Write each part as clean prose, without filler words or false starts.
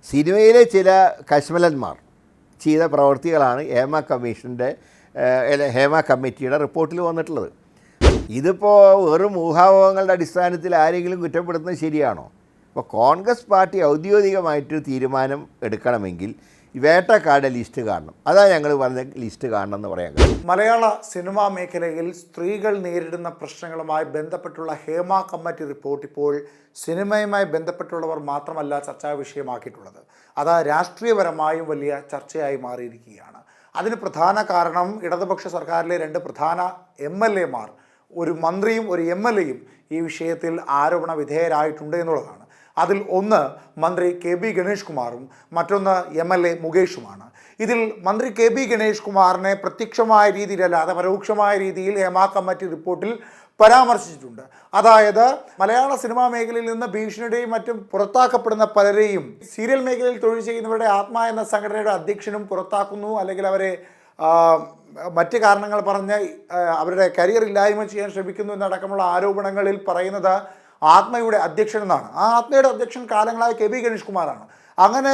സിനിമയിലെ ചില കശ്മലന്മാർ ചെയ്ത പ്രവൃത്തികളാണ് ഹേമ കമ്മിറ്റിയുടെ റിപ്പോർട്ടിൽ വന്നിട്ടുള്ളത്. ഇതിപ്പോൾ വെറും ഊഹാപോഹങ്ങളുടെ അടിസ്ഥാനത്തിൽ ആരെങ്കിലും കുറ്റപ്പെടുത്തുന്നത് ശരിയാണോ? ഇപ്പോൾ കോൺഗ്രസ് പാർട്ടി ഔദ്യോഗികമായിട്ട് തീരുമാനം എടുക്കണമെങ്കിൽ വേട്ടക്കാരുടെ ലിസ്റ്റ് കാണണം. അതാണ് ഞങ്ങൾ പറഞ്ഞ ലിസ്റ്റ് കാണണം എന്ന് പറയാൻ കഴിയും. മലയാള സിനിമാ മേഖലയിൽ സ്ത്രീകൾ നേരിടുന്ന പ്രശ്നങ്ങളുമായി ബന്ധപ്പെട്ടുള്ള ഹേമ കമ്മിറ്റി റിപ്പോർട്ട് ഇപ്പോൾ സിനിമയുമായി ബന്ധപ്പെട്ടുള്ളവർ മാത്രമല്ല ചർച്ചാ വിഷയമാക്കിയിട്ടുള്ളത്. അത് രാഷ്ട്രീയപരമായും വലിയ ചർച്ചയായി മാറിയിരിക്കുകയാണ്. അതിന് പ്രധാന കാരണം ഇടതുപക്ഷ സർക്കാരിലെ 2 പ്രധാന MLA മാർ, ഒരു മന്ത്രിയും ഒരു MLA-യും ഈ വിഷയത്തിൽ ആരോപണ വിധേയരായിട്ടുണ്ട് എന്നുള്ളതാണ്. അതിൽ ഒന്ന് മന്ത്രി KB ഗണേഷ് കുമാറും മറ്റൊന്ന് MLA മുകേഷുമാണ്. ഇതിൽ മന്ത്രി KB ഗണേഷ് കുമാറിനെ പ്രത്യക്ഷമായ രീതിയിലല്ലാതെ പരോക്ഷമായ രീതിയിൽ ഹേമ കമ്മിറ്റി റിപ്പോർട്ടിൽ പരാമർശിച്ചിട്ടുണ്ട്. അതായത് മലയാള സിനിമാ മേഖലയിൽ നിന്ന് ഭീഷണിയുടെയും മറ്റും പുറത്താക്കപ്പെടുന്ന പലരെയും സീരിയൽ മേഖലയിൽ തൊഴിൽ ചെയ്യുന്നവരുടെ ആത്മ എന്ന സംഘടനയുടെ അധ്യക്ഷനും പുറത്താക്കുന്നു, അല്ലെങ്കിൽ അവരെ മറ്റ് കാരണങ്ങൾ പറഞ്ഞ് അവരുടെ കരിയർ ഇല്ലായ്മ ചെയ്യാൻ ശ്രമിക്കുന്നു എന്നടക്കമുള്ള ആരോപണങ്ങളിൽ പറയുന്നത് ആത്മയുടെ അധ്യക്ഷൻ എന്നാണ്. ആ ആത്മയുടെ അധ്യക്ഷൻ കാലങ്ങളായ KB ഗണേഷ് കുമാറാണ്. അങ്ങനെ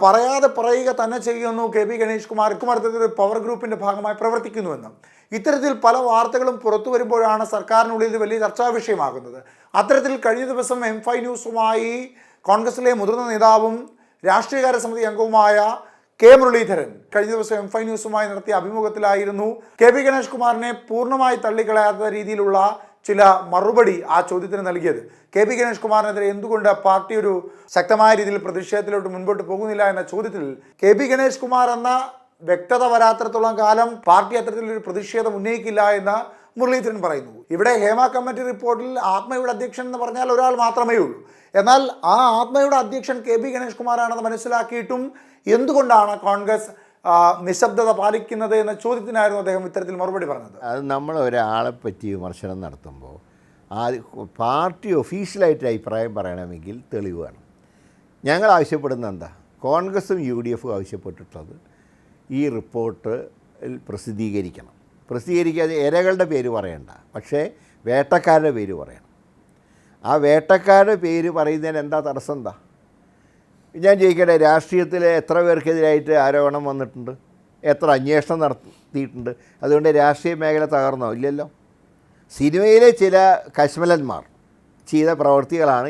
പറയാതെ പറയുക തന്നെ ചെയ്യുന്നു KB ഗണേഷ് കുമാർ ഇത്തരത്തിൽ പവർ ഗ്രൂപ്പിൻ്റെ ഭാഗമായി പ്രവർത്തിക്കുന്നുവെന്നും ഇത്തരത്തിൽ പല വാർത്തകളും പുറത്തു വരുമ്പോഴാണ് സർക്കാരിനുള്ളിൽ ഇത് വലിയ ചർച്ചാ വിഷയമാകുന്നത്. അത്തരത്തിൽ കഴിഞ്ഞ ദിവസം M5 ന്യൂസുമായി കോൺഗ്രസിലെ മുതിർന്ന നേതാവും രാഷ്ട്രീയകാര്യ സമിതി അംഗവുമായ K മുരളീധരൻ കഴിഞ്ഞ ദിവസം M5 ന്യൂസുമായി നടത്തിയ അഭിമുഖത്തിലായിരുന്നു KB ഗണേഷ് കുമാറിനെ പൂർണ്ണമായി തള്ളിക്കളയാത്ത രീതിയിലുള്ള ചില മറുപടി ആ ചോദ്യത്തിന് നൽകിയത്. KB ഗണേഷ് കുമാറിനെതിരെ എന്തുകൊണ്ട് പാർട്ടി ഒരു ശക്തമായ രീതിയിൽ പ്രതിഷേധത്തിലോട്ട് മുൻപോട്ട് പോകുന്നില്ല എന്ന ചോദ്യത്തിൽ KB ഗണേഷ് കുമാർ എന്ന വ്യക്തത വരാത്തിടത്തോളം കാലം പാർട്ടി അത്തരത്തിലൊരു പ്രതിഷേധം ഉന്നയിക്കില്ല എന്ന് മുരളീധരൻ പറയുന്നു. ഇവിടെ ഹേമ കമ്മിറ്റി റിപ്പോർട്ടിൽ ആത്മയുടെ അധ്യക്ഷൻ എന്ന് പറഞ്ഞാൽ ഒരാൾ മാത്രമേ ഉള്ളൂ. എന്നാൽ ആ ആത്മയുടെ അധ്യക്ഷൻ KB ഗണേഷ് കുമാറാണെന്ന് മനസ്സിലാക്കിയിട്ടും എന്തുകൊണ്ടാണ് കോൺഗ്രസ് നിശബ്ദത പാലിക്കുന്നത് എന്ന ചോദ്യത്തിനായിരുന്നു അദ്ദേഹം ഇത്തരത്തിൽ മറുപടി പറഞ്ഞത്. അത് നമ്മൾ ഒരാളെ പറ്റി വിമർശനം നടത്തുമ്പോൾ പാർട്ടി ഒഫീഷ്യലായിട്ട് അഭിപ്രായം പറയണമെങ്കിൽ തെളിവ് വേണം. ഞങ്ങൾ ആവശ്യപ്പെടുന്നത് എന്താ? കോൺഗ്രസും UDF ആവശ്യപ്പെട്ടിട്ടുള്ളത് ഈ റിപ്പോർട്ട് പ്രസിദ്ധീകരിക്കണം. പ്രസിദ്ധീകരിക്കാതെ ഇരകളുടെ പേര് പറയണ്ട, പക്ഷേ വേട്ടക്കാരുടെ പേര് പറയണം. ആ വേട്ടക്കാരുടെ പേര് പറയുന്നതിന് എന്താ തടസ്സം? എന്താ ഞാൻ ചോദിക്കട്ടെ, രാഷ്ട്രീയത്തിൽ എത്ര പേർക്കെതിരായിട്ട് ആരോപണം വന്നിട്ടുണ്ട്? എത്ര അന്വേഷണം നടത്തിയിട്ടുണ്ട്? അതുകൊണ്ട് രാഷ്ട്രീയ മേഖല തകർന്നോ? ഇല്ലല്ലോ. സിനിമയിലെ ചില കശ്മലന്മാർ ചെയ്ത പ്രവൃത്തികളാണ്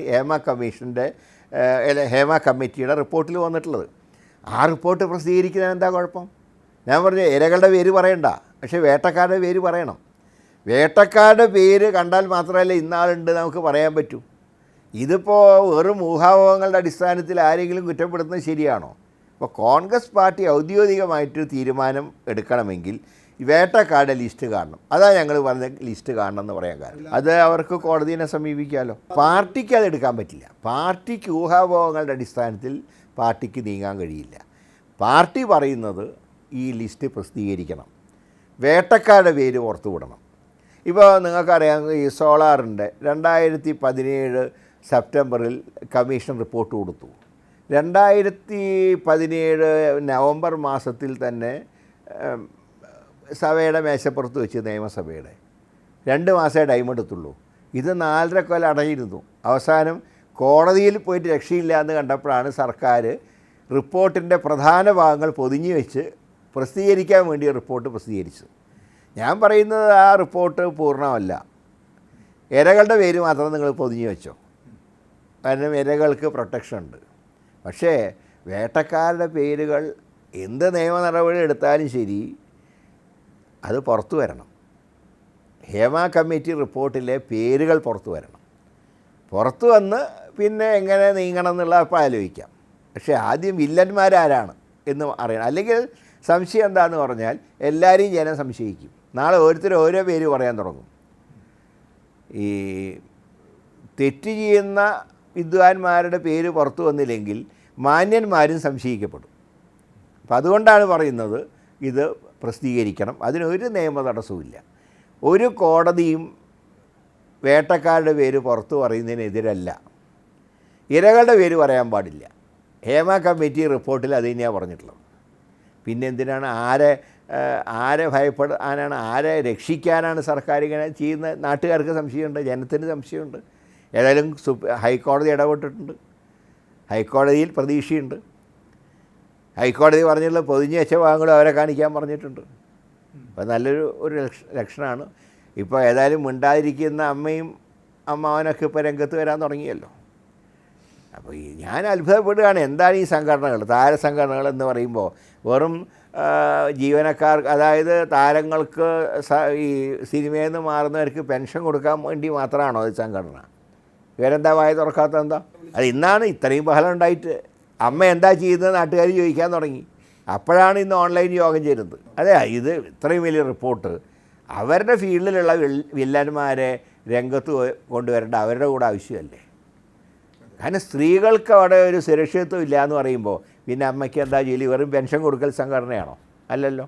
ഹേമ കമ്മിറ്റിയുടെ റിപ്പോർട്ടിൽ വന്നിട്ടുള്ളത്. ആ റിപ്പോർട്ട് പ്രസിദ്ധീകരിക്കുന്നതിന് എന്താ കുഴപ്പം? ഞാൻ പറഞ്ഞു ഇരകളുടെ പേര് പറയണ്ട, പക്ഷേ വേട്ടക്കാരുടെ പേര് പറയണം. വേട്ടക്കാരുടെ പേര് കണ്ടാൽ മാത്രമല്ല ഇന്നാളുണ്ട് നമുക്ക് പറയാൻ പറ്റൂ. ഇതിപ്പോൾ വെറും ഊഹാപോഹങ്ങളുടെ അടിസ്ഥാനത്തിൽ ആരെങ്കിലും കുറ്റപ്പെടുത്തുന്നത് ശരിയാണോ? ഇപ്പോൾ കോൺഗ്രസ് പാർട്ടി ഔദ്യോഗികമായിട്ട് തീരുമാനം എടുക്കണമെങ്കിൽ വേട്ടക്കാരുടെ ലിസ്റ്റ് കാണണം. അതാണ് ഞങ്ങൾ പറഞ്ഞ ലിസ്റ്റ് കാണണം എന്ന് പറയാൻ കാരണം. അത് അവർക്ക് കോടതിയെ സമീപിക്കാമല്ലോ. പാർട്ടിക്ക് അത് എടുക്കാൻ പറ്റില്ല. പാർട്ടിക്ക് ഊഹാപോഹങ്ങളുടെ അടിസ്ഥാനത്തിൽ പാർട്ടിക്ക് നീങ്ങാൻ കഴിയില്ല. പാർട്ടി പറയുന്നത് ഈ ലിസ്റ്റ് പ്രസിദ്ധീകരിക്കണം, വേട്ടക്കാരുടെ പേര് പുറത്തു വിടണം. ഇപ്പോൾ നിങ്ങൾക്കറിയാം, ഈ സോളാറിൻ്റെ 2017 സെപ്റ്റംബറിൽ കമ്മീഷൻ റിപ്പോർട്ട് കൊടുത്തു. 2017 നവംബർ മാസത്തിൽ തന്നെ സഭയുടെ മേശപ്പുറത്ത് വെച്ച് നിയമസഭയുടെ 2 മാസമേ ടൈം എടുത്തുള്ളൂ. ഇത് 4.5 കൊല്ലം അടയിരുന്നു. അവസാനം കോടതിയിൽ പോയിട്ട് രക്ഷയില്ല എന്ന് കണ്ടപ്പോഴാണ് സർക്കാർ റിപ്പോർട്ടിൻ്റെ പ്രധാന ഭാഗങ്ങൾ പൊതിഞ്ഞു വെച്ച് പ്രസിദ്ധീകരിക്കാൻ വേണ്ടി റിപ്പോർട്ട് പ്രസിദ്ധീകരിച്ചത്. ഞാൻ പറയുന്നത് ആ റിപ്പോർട്ട് പൂർണ്ണമല്ല. ഇരകളുടെ പേര് മാത്രം നിങ്ങൾ പൊതിഞ്ഞു വെച്ചോ, കാരണം ഇരകൾക്ക് പ്രൊട്ടക്ഷൻ ഉണ്ട്. പക്ഷേ വേട്ടക്കാരുടെ പേരുകൾ എന്ത് നിയമ നടപടി എടുത്താലും ശരി അത് പുറത്തു വരണം. ഹേമ കമ്മിറ്റി റിപ്പോർട്ടിലെ പേരുകൾ പുറത്തു വരണം. പുറത്തു വന്ന് പിന്നെ എങ്ങനെ നീങ്ങണം എന്നുള്ള അപ്പോൾ ആലോചിക്കാം. പക്ഷേ ആദ്യം വില്ലന്മാരാരാണ് എന്ന് അറിയണം. അല്ലെങ്കിൽ സംശയം എന്താണെന്ന് പറഞ്ഞാൽ എല്ലാവരെയും ജനം സംശയിക്കും. നാളെ ഓരോരുത്തരും ഓരോ പേര് പറയാൻ തുടങ്ങും. ഈ തെറ്റ് ചെയ്യുന്ന വിദ്വാൻമാരുടെ പേര് പുറത്തു വന്നില്ലെങ്കിൽ മാന്യന്മാരും സംശയിക്കപ്പെടും. അപ്പം അതുകൊണ്ടാണ് പറയുന്നത് ഇത് പ്രസിദ്ധീകരിക്കണം. അതിനൊരു നിയമ തടസ്സവുമില്ല. ഒരു കോടതിയും വേട്ടക്കാരുടെ പേര് പുറത്തു പറയുന്നതിനെതിരല്ല. ഇരകളുടെ പേര് പറയാൻ പാടില്ല. ഹേമ കമ്മിറ്റി റിപ്പോർട്ടിൽ അത് തന്നെയാണ് പറഞ്ഞിട്ടുള്ളത്. പിന്നെ എന്തിനാണ് ആരെ ഭയപ്പെടാനാണ്, ആരെ രക്ഷിക്കാനാണ് സർക്കാർ ഇങ്ങനെ ചെയ്യുന്ന? നാട്ടുകാർക്ക് സംശയമുണ്ട്, ജനത്തിന് സംശയമുണ്ട്. ഏതായാലും ഹൈക്കോടതി ഇടപെട്ടിട്ടുണ്ട്. ഹൈക്കോടതിയിൽ പ്രതീക്ഷയുണ്ട്. ഹൈക്കോടതി പറഞ്ഞിട്ടുള്ള പൊതിഞ്ഞ് വെച്ച ഭാഗങ്ങളും അവരെ കാണിക്കാൻ പറഞ്ഞിട്ടുണ്ട്. അപ്പോൾ നല്ലൊരു ലക്ഷണമാണ്. ഇപ്പോൾ ഏതായാലും മിണ്ടാതിരിക്കുന്ന അമ്മയും അമ്മാവനൊക്കെ ഇപ്പോൾ രംഗത്ത് വരാൻ തുടങ്ങിയല്ലോ. അപ്പോൾ ഞാൻ അത്ഭുതപ്പെടുകയാണ്. എന്താണ് ഈ സംഘടനകൾ, താരസംഘടനകൾ എന്ന് പറയുമ്പോൾ വെറും ജീവനക്കാർ, അതായത് താരങ്ങൾക്ക് ഈ സിനിമയിൽ നിന്ന് മാറുന്നവർക്ക് പെൻഷൻ കൊടുക്കാൻ വേണ്ടി മാത്രമാണോ ഈ സംഘടന? ഇവരെന്താ വായ തുറക്കാത്തത്? എന്താ അത്? ഇന്നാണ് ഇത്രയും ബഹളം ഉണ്ടായിട്ട് അമ്മ എന്താ ചെയ്യുന്നത് നാട്ടുകാർ ചോദിക്കാൻ തുടങ്ങി. അപ്പോഴാണ് ഇന്ന് ഓൺലൈൻ യോഗം ചേരുന്നത്. അതെ, ഇത് ഇത്രയും വലിയ റിപ്പോർട്ട് അവരുടെ ഫീൽഡിലുള്ള വില്ലന്മാരെ രംഗത്ത് കൊണ്ടുവരേണ്ട അവരുടെ കൂടെ ആവശ്യമല്ലേ? കാരണം സ്ത്രീകൾക്ക് അവിടെ ഒരു സുരക്ഷിതത്വം ഇല്ല എന്ന് പറയുമ്പോൾ പിന്നെ അമ്മയ്ക്ക് എന്താ ജോലി? വെറും പെൻഷൻ കൊടുക്കൽ സംഘടനയാണോ? അല്ലല്ലോ.